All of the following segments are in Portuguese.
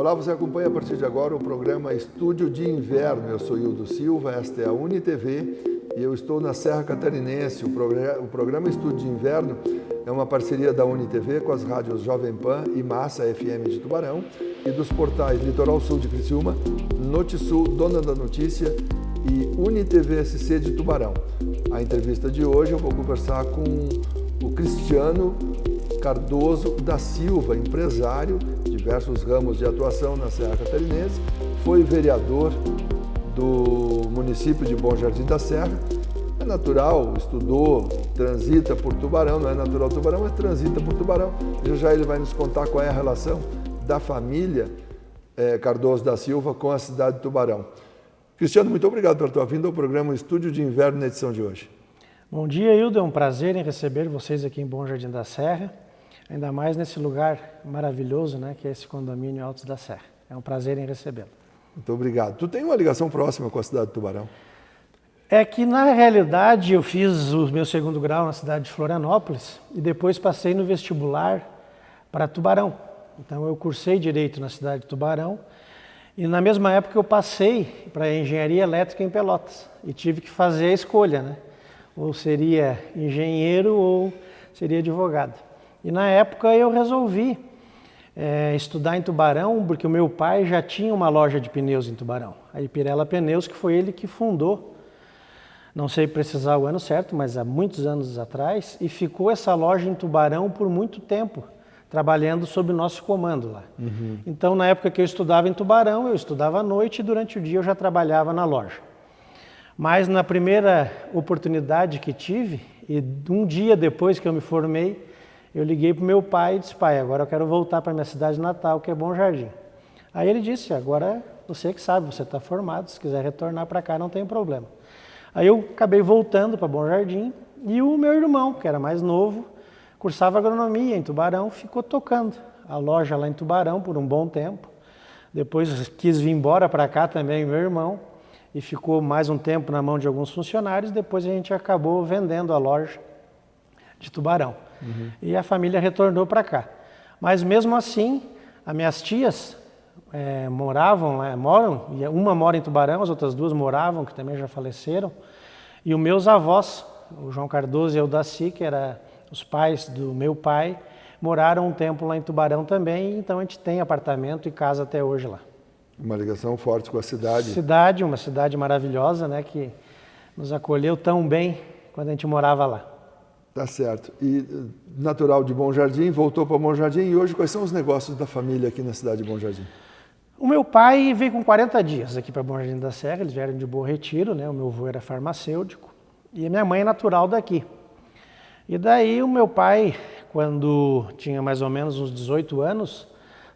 Olá, você acompanha a partir de agora o programa Estúdio de Inverno. Eu sou Hildo Silva, esta é a UniTV e eu estou na Serra Catarinense. O programa Estúdio de Inverno é uma parceria da UniTV com as rádios Jovem Pan e Massa FM de Tubarão e dos portais Litoral Sul de Criciúma, Notisul, Dona da Notícia e UniTV SC de Tubarão. A entrevista de hoje eu vou conversar com o Cristiano Cardoso da Silva, empresário, diversos ramos de atuação na Serra Catarinense, foi vereador do município de Bom Jardim da Serra, é natural, estudou, transita por Tubarão, não é natural Tubarão, mas transita por Tubarão. Já ele vai nos contar qual é a relação da família Cardoso da Silva com a cidade de Tubarão. Cristiano, muito obrigado pela tua vinda ao programa Estúdio de Inverno na edição de hoje. Bom dia, Hildo, é um prazer em receber vocês aqui em Bom Jardim da Serra. Ainda mais nesse lugar maravilhoso, né, que é esse condomínio Altos da Serra. É um prazer em recebê-lo. Muito obrigado. Tu tem uma ligação próxima com a cidade de Tubarão? É que, na realidade, eu fiz o meu segundo grau na cidade de Florianópolis e depois passei no vestibular para Tubarão. Então, eu cursei Direito na cidade de Tubarão e, na mesma época, eu passei para Engenharia Elétrica em Pelotas e tive que fazer a escolha, né? Ou seria engenheiro ou seria advogado. E na época eu resolvi estudar em Tubarão, porque o meu pai já tinha uma loja de pneus em Tubarão, a Ipirela Pneus, que foi ele que fundou, não sei precisar o ano certo, mas há muitos anos atrás, e ficou essa loja em Tubarão por muito tempo, trabalhando sob o nosso comando lá. Uhum. Então, na época que eu estudava em Tubarão, eu estudava à noite e durante o dia eu já trabalhava na loja. Mas na primeira oportunidade que tive, e um dia depois que eu me formei, eu liguei para o meu pai e disse: pai, agora eu quero voltar para a minha cidade natal, que é Bom Jardim. Aí ele disse: agora você que sabe, você está formado, se quiser retornar para cá não tem problema. Aí eu acabei voltando para Bom Jardim e o meu irmão, que era mais novo, cursava agronomia em Tubarão, ficou tocando a loja lá em Tubarão por um bom tempo. Depois quis vir embora para cá também, meu irmão, e ficou mais um tempo na mão de alguns funcionários. Depois a gente acabou vendendo a loja de Tubarão. Uhum. E a família retornou para cá. Mas mesmo assim, as minhas tias moram, e uma mora em Tubarão, as outras duas moravam, que também já faleceram. E os meus avós, o João Cardoso e o Daci, que eram os pais do meu pai, moraram um tempo lá em Tubarão também, então a gente tem apartamento e casa até hoje lá. Uma ligação forte com a cidade. Uma cidade maravilhosa, né, que nos acolheu tão bem quando a gente morava lá. Tá certo. E natural de Bom Jardim, voltou para Bom Jardim e hoje quais são os negócios da família aqui na cidade de Bom Jardim? O meu pai veio com 40 dias aqui para Bom Jardim da Serra, eles vieram de Bom Retiro, né? O meu avô era farmacêutico e a minha mãe é natural daqui. E daí o meu pai, quando tinha mais ou menos uns 18 anos,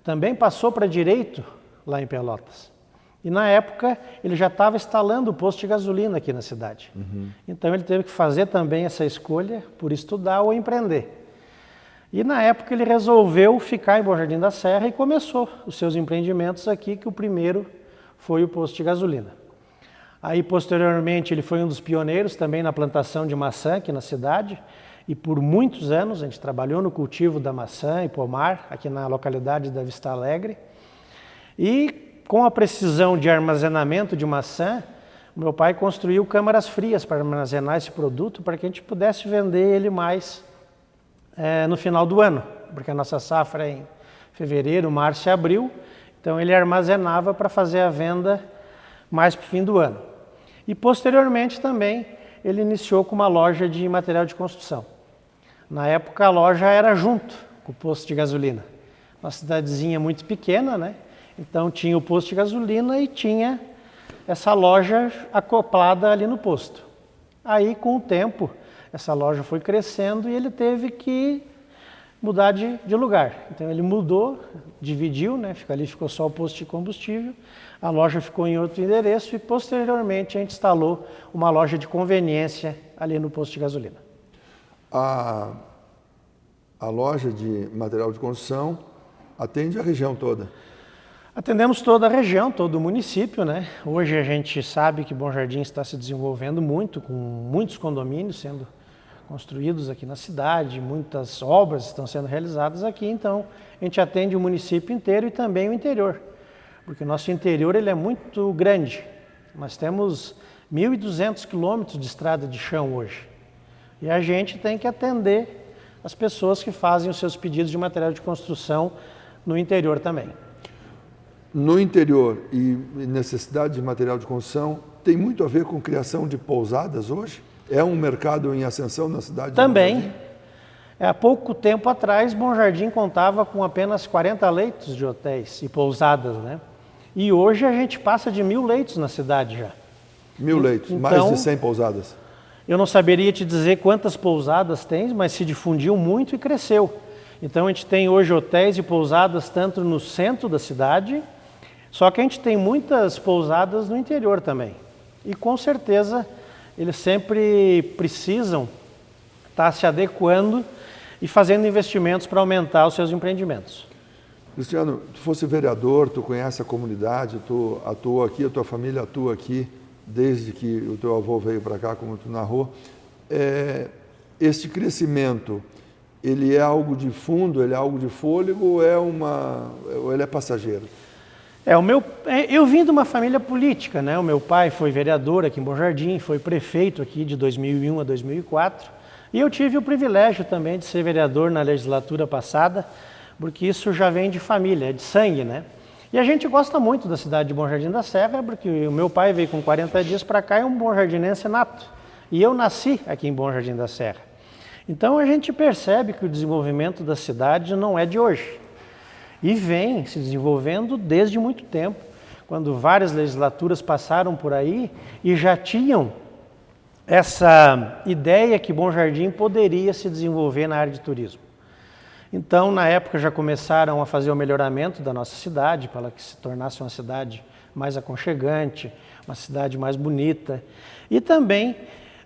também passou para Direito lá em Pelotas. E na época ele já estava instalando o posto de gasolina aqui na cidade. Uhum. Então ele teve que fazer também essa escolha por estudar ou empreender. E na época ele resolveu ficar em Bom Jardim da Serra e começou os seus empreendimentos aqui, que o primeiro foi o posto de gasolina. Aí posteriormente ele foi um dos pioneiros também na plantação de maçã aqui na cidade. E por muitos anos a gente trabalhou no cultivo da maçã e pomar aqui na localidade da Vista Alegre. E com a precisão de armazenamento de maçã, meu pai construiu câmaras frias para armazenar esse produto para que a gente pudesse vender ele mais no final do ano, porque a nossa safra é em fevereiro, março e abril, então ele armazenava para fazer a venda mais para o fim do ano. E posteriormente também ele iniciou com uma loja de material de construção. Na época a loja era junto com o posto de gasolina, uma cidadezinha muito pequena, né? Então tinha o posto de gasolina e tinha essa loja acoplada ali no posto. Aí com o tempo essa loja foi crescendo e ele teve que mudar de lugar. Então ele mudou, dividiu, né? Ali ficou só o posto de combustível, a loja ficou em outro endereço e posteriormente a gente instalou uma loja de conveniência ali no posto de gasolina. A loja de material de construção atende a região toda? Atendemos toda a região, todo o município, né? Hoje a gente sabe que Bom Jardim está se desenvolvendo muito, com muitos condomínios sendo construídos aqui na cidade, muitas obras estão sendo realizadas aqui, então a gente atende o município inteiro e também o interior. porque o nosso interior ele é muito grande. Nós temos 1.200 quilômetros de estrada de chão hoje. E a gente tem que atender as pessoas que fazem os seus pedidos de material de construção no interior também. No interior e necessidade de material de construção, tem muito a ver com criação de pousadas hoje? É um mercado em ascensão na cidade? Também. Há pouco tempo atrás, Bom Jardim contava com apenas 40 leitos de hotéis e pousadas, né? E hoje a gente passa de 1.000 leitos na cidade já. 1.000 leitos, então, mais de 100 pousadas. Eu não saberia te dizer quantas pousadas tem, mas se difundiu muito e cresceu. Então a gente tem hoje hotéis e pousadas tanto no centro da cidade, só que a gente tem muitas pousadas no interior também. E com certeza eles sempre precisam estar se adequando e fazendo investimentos para aumentar os seus empreendimentos. Cristiano, tu fosse vereador, tu conhece a comunidade, tu atua aqui, a tua família atua aqui desde que o teu avô veio para cá, como tu narrou. Este crescimento, ele é algo de fundo, ele é algo de fôlego ou ele é passageiro? Eu vim de uma família política, né? O meu pai foi vereador aqui em Bom Jardim, foi prefeito aqui de 2001 a 2004. E eu tive o privilégio também de ser vereador na legislatura passada, porque isso já vem de família, é de sangue, né? E a gente gosta muito da cidade de Bom Jardim da Serra, porque o meu pai veio com 40 dias para cá e é um bom-jardinense nato. E eu nasci aqui em Bom Jardim da Serra. Então a gente percebe que o desenvolvimento da cidade não é de hoje. E vem se desenvolvendo desde muito tempo, quando várias legislaturas passaram por aí e já tinham essa ideia que Bom Jardim poderia se desenvolver na área de turismo. Então, na época, já começaram a fazer o melhoramento da nossa cidade, para que se tornasse uma cidade mais aconchegante, uma cidade mais bonita. E também,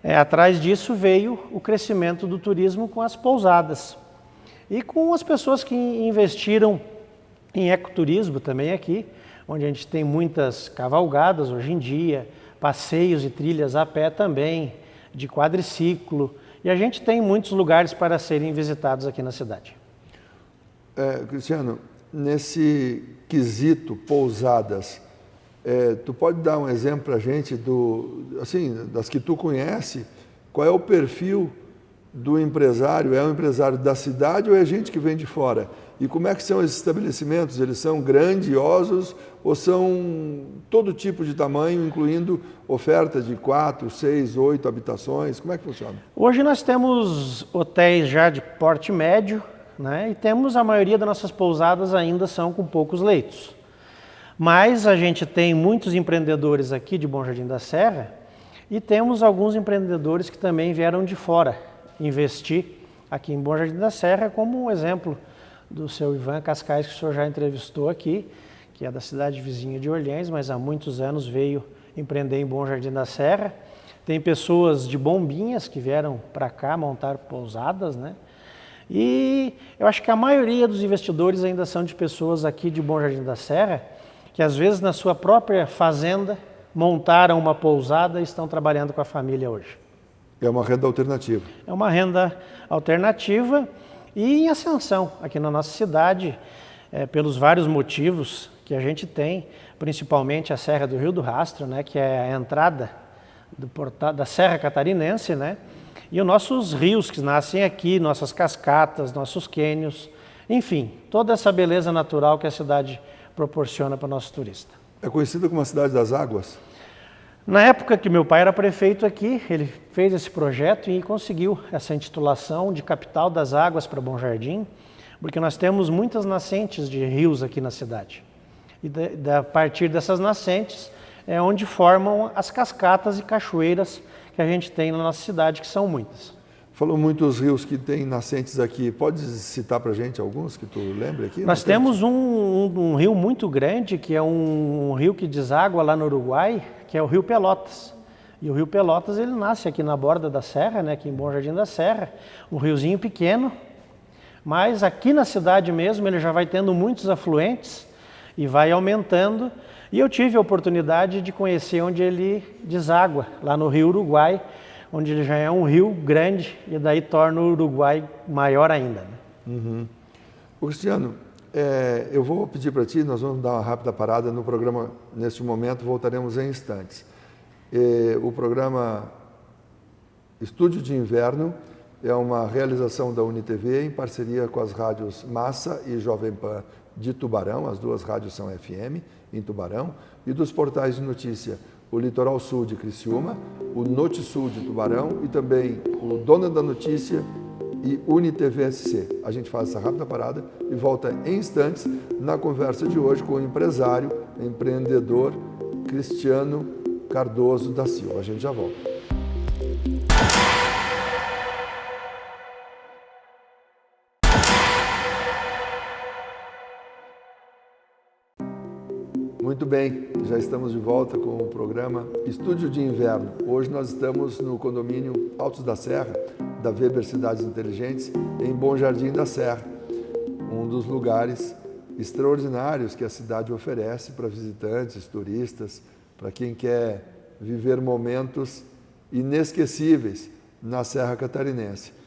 atrás disso, veio o crescimento do turismo com as pousadas. E com as pessoas que investiram em ecoturismo também aqui, onde a gente tem muitas cavalgadas hoje em dia, passeios e trilhas a pé também, de quadriciclo, e a gente tem muitos lugares para serem visitados aqui na cidade. Cristiano, nesse quesito pousadas, tu pode dar um exemplo para a gente das que tu conhece, qual é o perfil do empresário? É um empresário da cidade ou é gente que vem de fora? E como é que são esses estabelecimentos? Eles são grandiosos ou são todo tipo de tamanho, incluindo oferta de 4, 6, 8 habitações? Como é que funciona? Hoje nós temos hotéis já de porte médio, né? E temos a maioria das nossas pousadas ainda são com poucos leitos. Mas a gente tem muitos empreendedores aqui de Bom Jardim da Serra e temos alguns empreendedores que também vieram de fora investir aqui em Bom Jardim da Serra, como um exemplo do seu Ivan Cascais, que o senhor já entrevistou aqui, que é da cidade vizinha de Orleans, mas há muitos anos veio empreender em Bom Jardim da Serra. Tem pessoas de Bombinhas que vieram para cá montar pousadas, né? E eu acho que a maioria dos investidores ainda são de pessoas aqui de Bom Jardim da Serra, que às vezes na sua própria fazenda montaram uma pousada e estão trabalhando com a família hoje. É uma renda alternativa. É uma renda alternativa e em ascensão aqui na nossa cidade, pelos vários motivos que a gente tem, principalmente a Serra do Rio do Rastro, né, que é a entrada da Serra Catarinense, né, e os nossos rios que nascem aqui, nossas cascatas, nossos cânions, enfim, toda essa beleza natural que a cidade proporciona para o nosso turista. É conhecida como a Cidade das Águas? Na época que meu pai era prefeito aqui, ele fez esse projeto e conseguiu essa intitulação de capital das águas para Bom Jardim, porque nós temos muitas nascentes de rios aqui na cidade. E a partir dessas nascentes é onde formam as cascatas e cachoeiras que a gente tem na nossa cidade, que são muitas. Falou muitos rios que tem nascentes aqui. Pode citar para a gente alguns que tu lembra aqui? Nós temos um rio muito grande, que é um rio que deságua lá no Uruguai, que é o Rio Pelotas. E o Rio Pelotas, ele nasce aqui na borda da serra, né, aqui em Bom Jardim da Serra, um riozinho pequeno, mas aqui na cidade mesmo ele já vai tendo muitos afluentes e vai aumentando. E eu tive a oportunidade de conhecer onde ele deságua, lá no Rio Uruguai, onde ele já é um rio grande e daí torna o Uruguai maior ainda. Né? Uhum. Cristiano, Eu vou pedir para ti, nós vamos dar uma rápida parada no programa, neste momento, voltaremos em instantes. O programa Estúdio de Inverno é uma realização da UniTV em parceria com as rádios Massa e Jovem Pan de Tubarão, as duas rádios são FM em Tubarão, e dos portais de notícia, o Litoral Sul de Criciúma, o NotiSul de Tubarão e também o Dona da Notícia e UniTV-SC. A gente faz essa rápida parada e volta em instantes na conversa de hoje com o empresário, empreendedor Cristiano Cardoso da Silva. A gente já volta. Muito bem, já estamos de volta com o programa Estúdio de Inverno. Hoje nós estamos no condomínio Altos da Serra, da Weber Cidades Inteligentes, em Bom Jardim da Serra, um dos lugares extraordinários que a cidade oferece para visitantes, turistas, para quem quer viver momentos inesquecíveis na Serra Catarinense.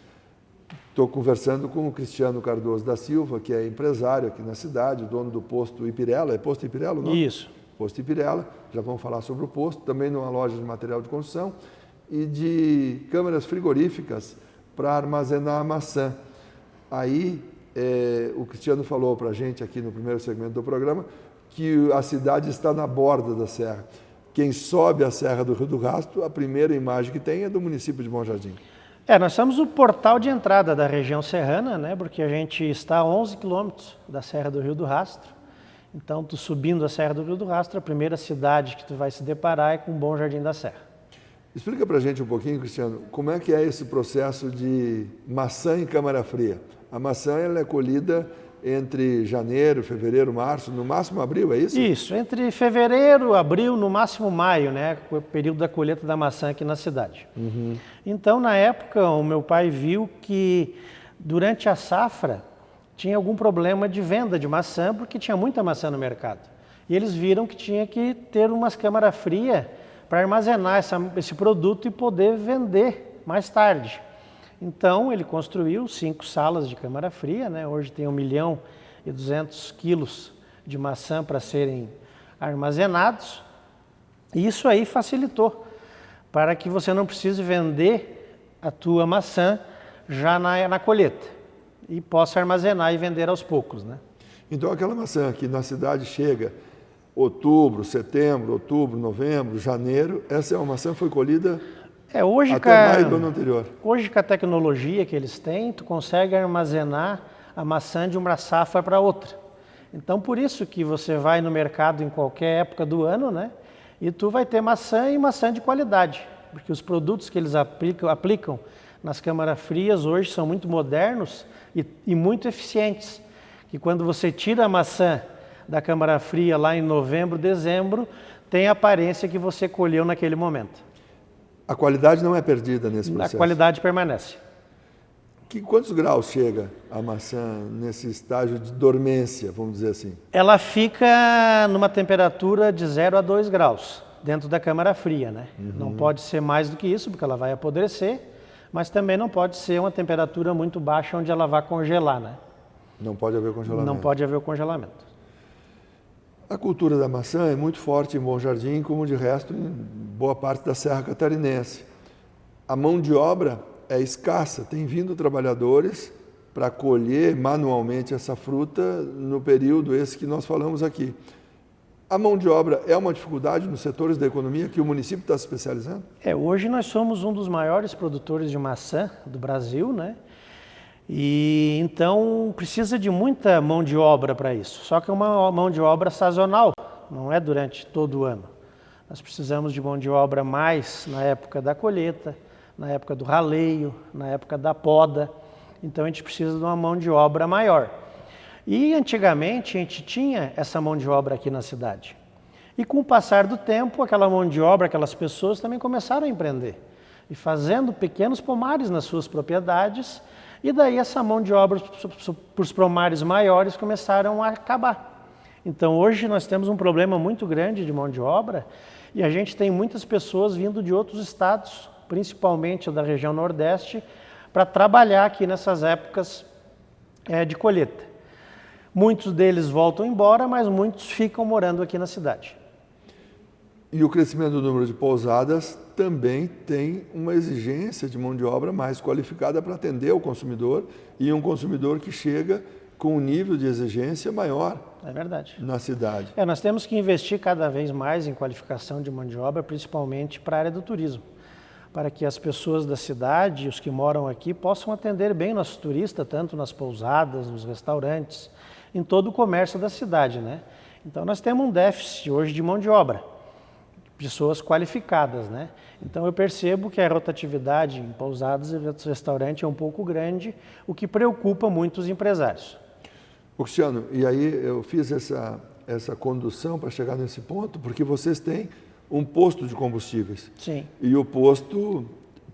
Estou conversando com o Cristiano Cardoso da Silva, que é empresário aqui na cidade, dono do posto Ipirela. É posto Ipirela, não? Isso. Posto Ipirela, já vamos falar sobre o posto, também numa loja de material de construção e de câmaras frigoríficas para armazenar a maçã. Aí, o Cristiano falou para a gente aqui no primeiro segmento do programa que a cidade está na borda da serra. Quem sobe a Serra do Rio do Rastro, a primeira imagem que tem é do município de Bom Jardim. Nós somos o portal de entrada da região serrana, né? Porque a gente está a 11 quilômetros da Serra do Rio do Rastro. Então, tu subindo a Serra do Rio do Rastro, a primeira cidade que tu vai se deparar é com Bom Jardim da Serra. Explica pra gente um pouquinho, Cristiano, como é que é esse processo de maçã em câmara fria? A maçã ela é colhida entre janeiro, fevereiro, março, no máximo abril, é isso? Isso, entre fevereiro, abril, no máximo maio, né? O período da colheita da maçã aqui na cidade. Uhum. Então, na época, o meu pai viu que durante a safra tinha algum problema de venda de maçã, porque tinha muita maçã no mercado. E eles viram que tinha que ter umas câmaras frias para armazenar esse produto e poder vender mais tarde. Então, ele construiu 5 salas de câmara fria, né? Hoje tem 1.200.000 quilos de maçã para serem armazenados. E isso aí facilitou para que você não precise vender a tua maçã já na colheita e possa armazenar e vender aos poucos, né? Então, aquela maçã que na cidade chega outubro, setembro, outubro, novembro, janeiro, essa é uma maçã que foi colhida hoje, até maio do ano anterior. Hoje, com a tecnologia que eles têm, tu consegue armazenar a maçã de uma safra para outra. Então, por isso que você vai no mercado em qualquer época do ano, né? E tu vai ter maçã e maçã de qualidade, porque os produtos que eles aplicam nas câmaras frias hoje são muito modernos e muito eficientes. Que quando você tira a maçã da câmara fria lá em novembro, dezembro, tem a aparência que você colheu naquele momento. A qualidade não é perdida nesse processo? A qualidade permanece. Quantos graus chega a maçã nesse estágio de dormência, vamos dizer assim? Ela fica numa temperatura de 0 a 2 graus, dentro da câmara fria, né? Uhum. Não pode ser mais do que isso, porque ela vai apodrecer, mas também não pode ser uma temperatura muito baixa onde ela vai congelar, né? Não pode haver congelamento. Não pode haver o congelamento. A cultura da maçã é muito forte em Bom Jardim, como de resto em boa parte da Serra Catarinense. A mão de obra é escassa, tem vindo trabalhadores para colher manualmente essa fruta no período esse que nós falamos aqui. A mão de obra é uma dificuldade nos setores da economia que o município está se especializando? Hoje nós somos um dos maiores produtores de maçã do Brasil, né? E então precisa de muita mão de obra para isso, só que é uma mão de obra sazonal, não é durante todo o ano. Nós precisamos de mão de obra mais na época da colheita, na época do raleio, na época da poda, então a gente precisa de uma mão de obra maior. E antigamente a gente tinha essa mão de obra aqui na cidade. E com o passar do tempo, aquela mão de obra, aquelas pessoas também começaram a empreender. E fazendo pequenos pomares nas suas propriedades, e daí essa mão de obra para os pomares maiores começaram a acabar. Então hoje nós temos um problema muito grande de mão de obra, e a gente tem muitas pessoas vindo de outros estados, principalmente da região Nordeste, para trabalhar aqui nessas épocas de colheita. Muitos deles voltam embora, mas muitos ficam morando aqui na cidade. E o crescimento do número de pousadas também tem uma exigência de mão de obra mais qualificada para atender o consumidor, e um consumidor que chega com um nível de exigência maior. É verdade. Na cidade. Nós temos que investir cada vez mais em qualificação de mão de obra, principalmente para a área do turismo, para que as pessoas da cidade, os que moram aqui, possam atender bem nossos turistas, tanto nas pousadas, nos restaurantes, em todo o comércio da cidade, né? Então nós temos um déficit hoje de mão de obra, pessoas qualificadas, né? Então eu percebo que a rotatividade em pousadas e restaurantes é um pouco grande, o que preocupa muito os empresários. Cristiano, e aí eu fiz essa condução para chegar nesse ponto, porque vocês têm um posto de combustíveis. Sim. E o posto,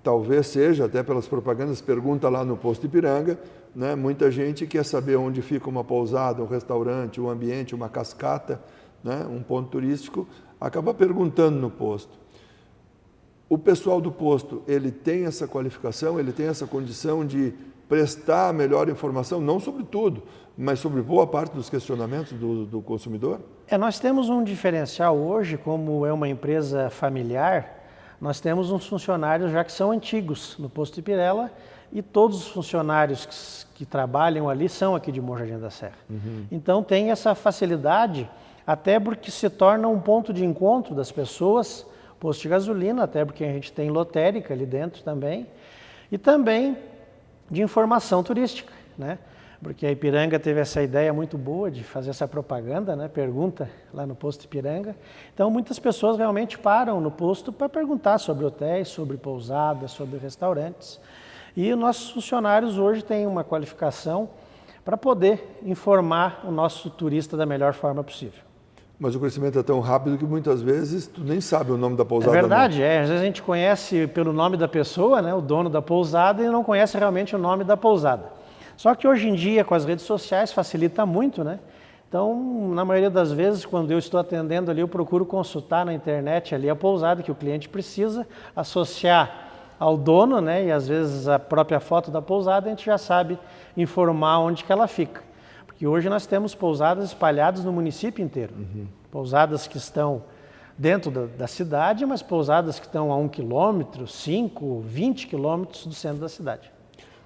talvez seja, até pelas propagandas, pergunta lá no posto Ipiranga, né? Muita gente quer saber onde fica uma pousada, um restaurante, um ambiente, uma cascata, né? Um ponto turístico, acaba perguntando no posto. O pessoal do posto, ele tem essa qualificação, ele tem essa condição de prestar a melhor informação, não sobre tudo, mas sobre boa parte dos questionamentos do consumidor? Nós temos um diferencial hoje, como é uma empresa familiar, nós temos uns funcionários já que são antigos no posto Ipirela, e todos os funcionários que trabalham ali são aqui de Bom Jardim da Serra. Uhum. Então tem essa facilidade, até porque se torna um ponto de encontro das pessoas, posto de gasolina, até porque a gente tem lotérica ali dentro também, e também de informação turística, né? Porque a Ipiranga teve essa ideia muito boa de fazer essa propaganda, né? Pergunta lá no posto Ipiranga. Então muitas pessoas realmente param no posto para perguntar sobre hotéis, sobre pousadas, sobre restaurantes. E os nossos funcionários hoje têm uma qualificação para poder informar o nosso turista da melhor forma possível. Mas o crescimento é tão rápido que muitas vezes tu nem sabe o nome da pousada. É verdade, às vezes a gente conhece pelo nome da pessoa, né, o dono da pousada, e não conhece realmente o nome da pousada. Só que hoje em dia, com as redes sociais, facilita muito, né? Então, na maioria das vezes, quando eu estou atendendo ali, eu procuro consultar na internet ali a pousada que o cliente precisa, associar ao dono, né, e às vezes a própria foto da pousada, a gente já sabe informar onde que ela fica. Porque hoje nós temos pousadas espalhadas no município inteiro. Uhum. Pousadas que estão dentro da cidade, mas pousadas que estão a 1 quilômetro, 5, 20 quilômetros do centro da cidade.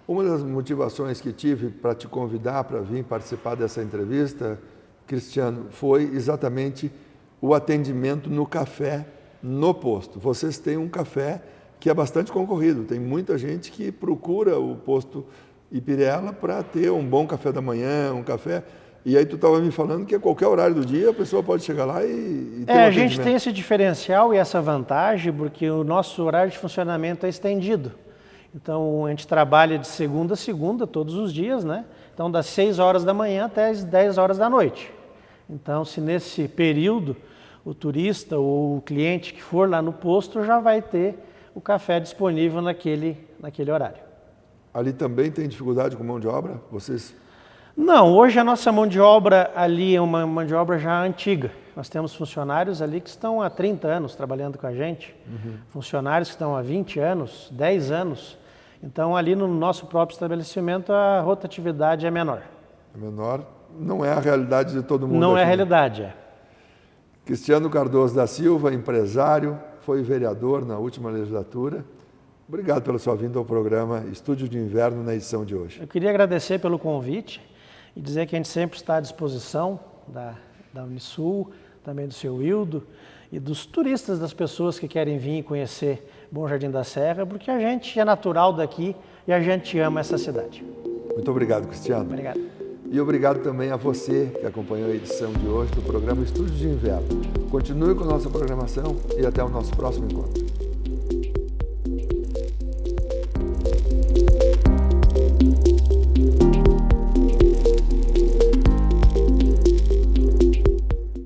Uma das motivações que tive para te convidar para vir participar dessa entrevista, Cristiano, foi exatamente o atendimento no café no posto. Vocês têm um café que é bastante concorrido, tem muita gente que procura o posto Ipirela para ter um bom café da manhã, um café. E aí tu estava me falando que a qualquer horário do dia a pessoa pode chegar lá e ter a gente tem esse diferencial e essa vantagem porque o nosso horário de funcionamento é estendido. Então a gente trabalha de segunda a segunda, todos os dias, né? Então das 6 horas da manhã até as 10 horas da noite. Então se nesse período o turista ou o cliente que for lá no posto já vai ter o café disponível naquele horário. Ali também tem dificuldade com mão de obra? Vocês? Não, hoje a nossa mão de obra ali é uma mão de obra já antiga. Nós temos funcionários ali que estão há 30 anos trabalhando com a gente, funcionários que estão há 20 anos, 10 anos. Então ali no nosso próprio estabelecimento a rotatividade é menor. É menor, não é a realidade de todo mundo. Não aqui, é a realidade, é. Cristiano Cardoso da Silva, empresário, foi vereador na última legislatura. Obrigado pela sua vinda ao programa Estúdio de Inverno na edição de hoje. Eu queria agradecer pelo convite e dizer que a gente sempre está à disposição da Unisul, também do seu Hildo e dos turistas, das pessoas que querem vir conhecer Bom Jardim da Serra, porque a gente é natural daqui e a gente ama essa cidade. Muito obrigado, Cristiano. Obrigado. E obrigado também a você que acompanhou a edição de hoje do programa Estúdio de Inverno. Continue com a nossa programação e até o nosso próximo encontro.